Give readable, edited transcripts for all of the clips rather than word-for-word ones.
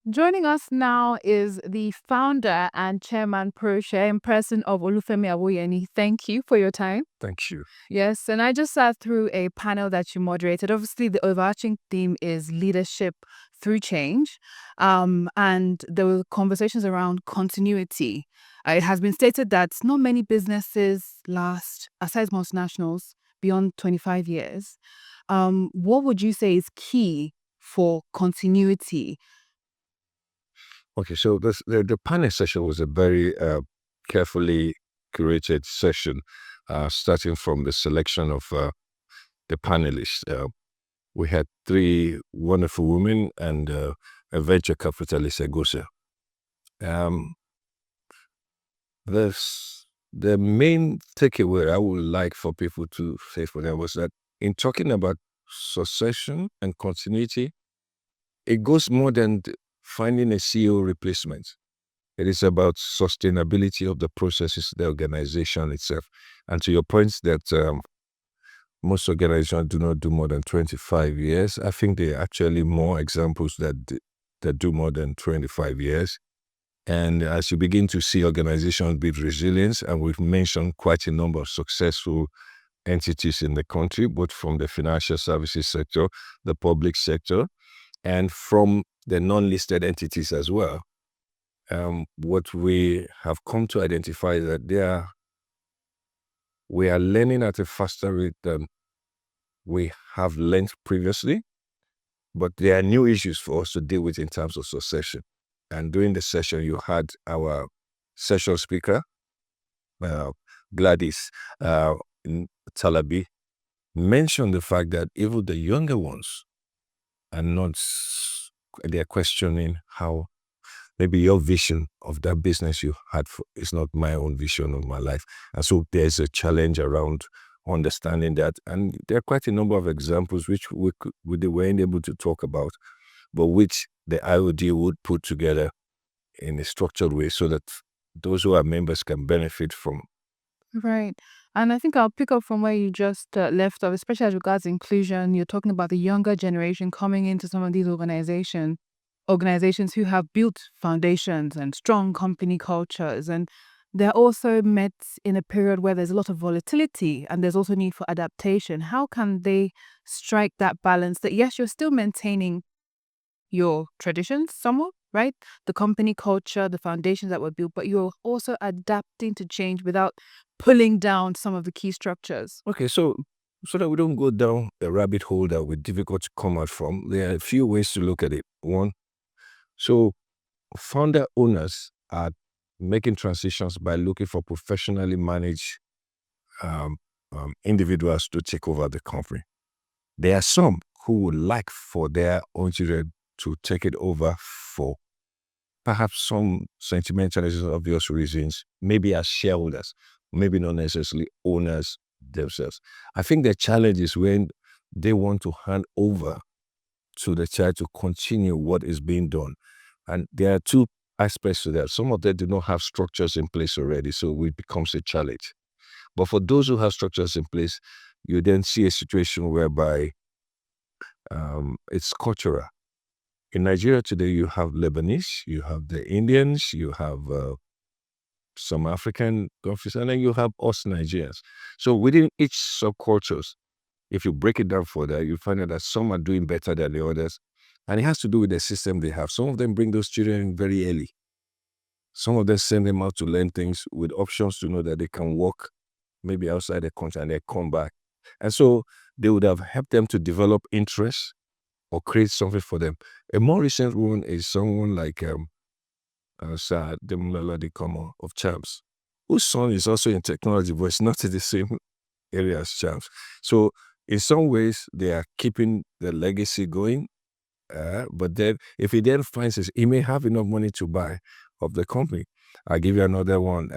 Joining us now is the founder and chairman Proshare in person of Olufemi Awoyemi. Thank you for your time. Thank you. Yes, and I just sat through a panel that you moderated. Obviously, the overarching theme is leadership through change, and there were conversations around continuity. It has been stated that not many businesses last, aside multinationals, beyond 25 years. What would you say is key for continuity? Okay, so the panel session was a very carefully curated session, starting from the selection of the panelists. We had three wonderful women and a venture capitalist, Egosa. Um, the main takeaway I would like for people to say for them was that in talking about succession and continuity, it goes more than finding a CEO replacement. It is about sustainability of the processes, the organization itself. And to your point that most organizations do not do more than 25 years, I think there are actually more examples that do more than 25 years. And as you begin to see organizations build resilience, and we've mentioned quite a number of successful entities in the country, both from the financial services sector, the public sector, and from the non-listed entities as well. What we have come to identify is that we are learning at a faster rate than we have learned previously, but there are new issues for us to deal with in terms of succession. And during the session, you had our session speaker, Gladys Talabi, mention the fact that even the younger ones are not, they're questioning how maybe your vision of that business you had is not my own vision of my life. And so there's a challenge around understanding that. And there are quite a number of examples which we weren't able to talk about, but which the CIoD would put together in a structured way so that those who are members can benefit from. Right. And I think I'll pick up from where you just left off, especially as regards inclusion. You're talking about the younger generation coming into some of these organizations who have built foundations and strong company cultures. And they're also met in a period where there's a lot of volatility and there's also need for adaptation. How can they strike that balance that, yes, you're still maintaining your traditions somewhat, right? The company culture, the foundations that were built, but you're also adapting to change without pulling down some of the key structures. Okay, so that we don't go down a rabbit hole that we're difficult to come out from, there are a few ways to look at it. One, so founder owners are making transitions by looking for professionally managed individuals to take over the company. There are some who would like for their own children to take it over for perhaps some sentimental obvious reasons, maybe as shareholders, maybe not necessarily owners themselves. I think the challenge is when they want to hand over to the child to continue what is being done. And there are two aspects to that. Some of them do not have structures in place already, so it becomes a challenge. But for those who have structures in place, you then see a situation whereby it's cultural. In Nigeria today, you have Lebanese, you have the Indians, you have some African countries, and then you have us Nigerians. So within each subcultures, if you break it down further, you find out that some are doing better than the others. And it has to do with the system they have. Some of them bring those children in very early. Some of them send them out to learn things with options to know that they can work maybe outside the country and they come back. And so they would have helped them to develop interest or create something for them. A more recent one is someone like Sir Demulala Dikomo of Champs, whose son is also in technology, but it's not in the same area as Champs. So in some ways, they are keeping the legacy going. But then if he then finds this, he may have enough money to buy of the company. I'll give you another one.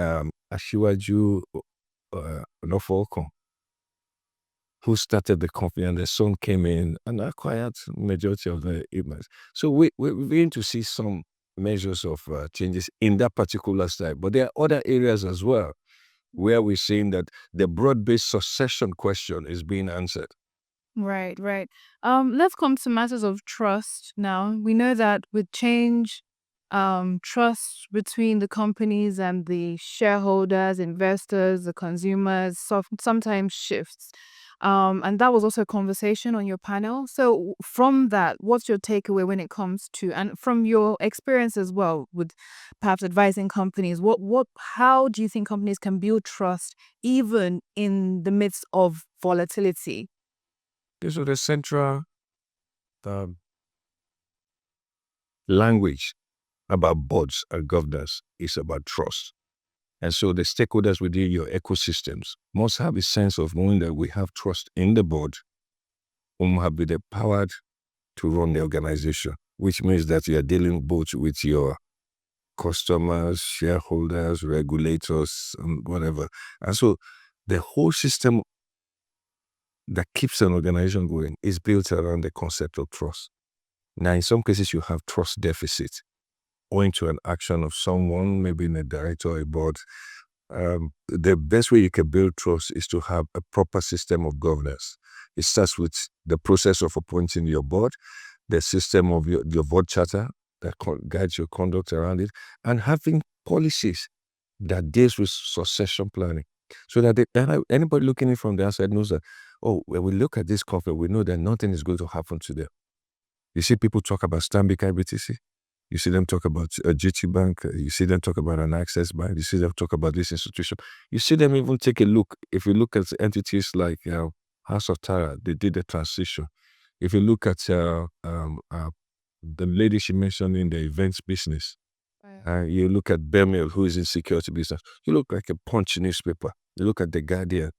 Ashiwaju Nofoko, who started the company, and the son came in and acquired majority of the emails. So we're beginning to see some measures of changes in that particular side. But there are other areas as well where we're seeing that the broad-based succession question is being answered. Right, right. Let's come to matters of trust now. We know that with change, trust between the companies and the shareholders, investors, the consumers sometimes shifts. And that was also a conversation on your panel. So from that, what's your takeaway when it comes to, and from your experience as well with perhaps advising companies, how do you think companies can build trust even in the midst of volatility? So the central um, language about boards and governance is about trust. And so the stakeholders within your ecosystems must have a sense of knowing that we have trust in the board whom have been empowered to run the organization, which means that you are dealing both with your customers, shareholders, regulators, and whatever. And so the whole system that keeps an organization going is built around the concept of trust. Now, in some cases, you have trust deficit owing to an action of someone, maybe in a director or a board. The best way you can build trust is to have a proper system of governance. It starts with the process of appointing your board, the system of your board charter that guides your conduct around it, and having policies that deals with succession planning. So that anybody looking in from the outside knows that, oh, when we look at this company, we know that nothing is going to happen to them. You see people talk about Stanbic IBTC. You see them talk about GT Bank. You see them talk about an Access Bank. You see them talk about this institution. You see them even take a look. If you look at entities like House of Tara, they did the transition. If you look at the lady she mentioned in the events business, you look at Bermil, who is in security business, you look like a Punch newspaper. You look at The Guardian.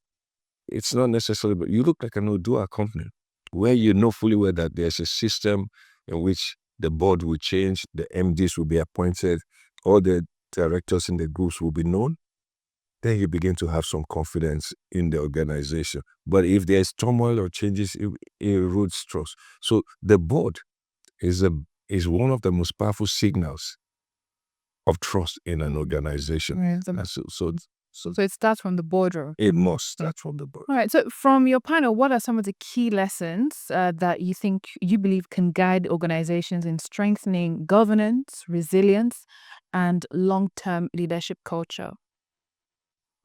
It's not necessarily, but you look like an Odua company where you know fully well that there's a system in which the board will change, the MDs will be appointed, all the directors in the groups will be known. Then you begin to have some confidence in the organization. But if there's turmoil or changes, it erodes trust. So the board is one of the most powerful signals of trust in an organization. Right. And so So it starts from the border. it must start from the board. All right. So from your panel, what are some of the key lessons that you believe can guide organizations in strengthening governance, resilience, and long-term leadership culture?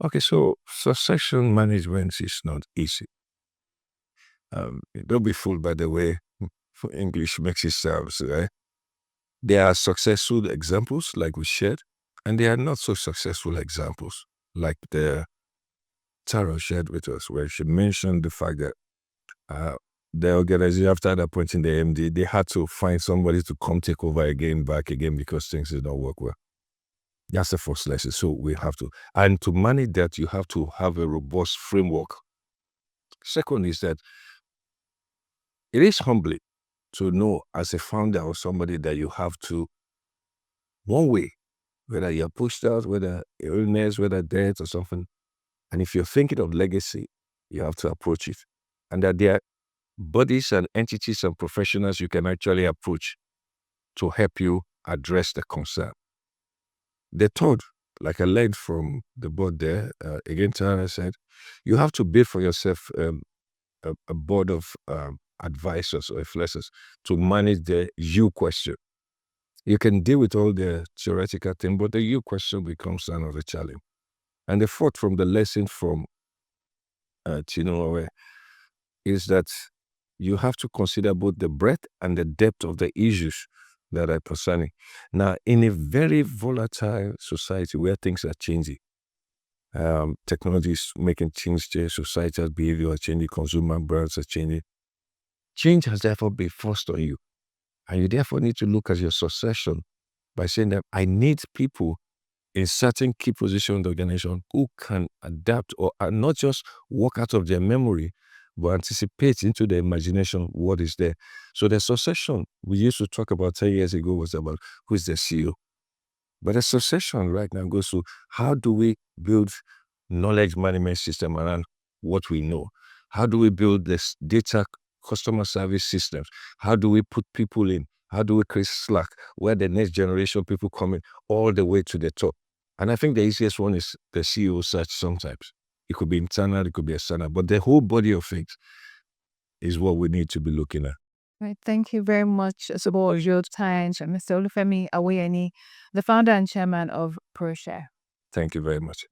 Okay, so succession management is not easy. Don't be fooled by the way English makes it sound, right? There are successful examples like we shared, and there are not so successful examples like the Tara shared with us, where she mentioned the fact that the organization, after appointing the MD, they had to find somebody to come take over back again, because things did not work well. That's the first lesson. So we have to, and to manage that, you have to have a robust framework. Second is that it is humbling to know as a founder or somebody that you have to, one way, whether you're pushed out, whether illness, whether death or something, and if you're thinking of legacy, you have to approach it. And that there are bodies and entities and professionals you can actually approach to help you address the concern. The third, like I learned from the board there, again, Tara said, you have to build for yourself a board of advisors or influencers to manage the you question. You can deal with all the theoretical thing, but the you question becomes another challenge. And the fourth, from the lesson from Chino, is that you have to consider both the breadth and the depth of the issues that are concerning. Now, in a very volatile society where things are changing, technology is making changes, societal behavior are changing, consumer brands are changing. Change has therefore been forced on you. And you therefore need to look at your succession by saying that I need people in certain key positions in the organization who can adapt or not just work out of their memory, but anticipate into the imagination what is there. So the succession we used to talk about 10 years ago was about who is the CEO. But the succession right now goes to how do we build knowledge management system around what we know? How do we build this data customer service systems? How do we put people in? How do we create Slack where the next generation people come in all the way to the top? And I think the easiest one is the CEO search sometimes. It could be internal, it could be external, but the whole body of things. is what we need to be looking at. Right. Thank you very much for your time, Mr. Olufemi Awoyemi, the founder and chairman of Proshare. Thank you very much.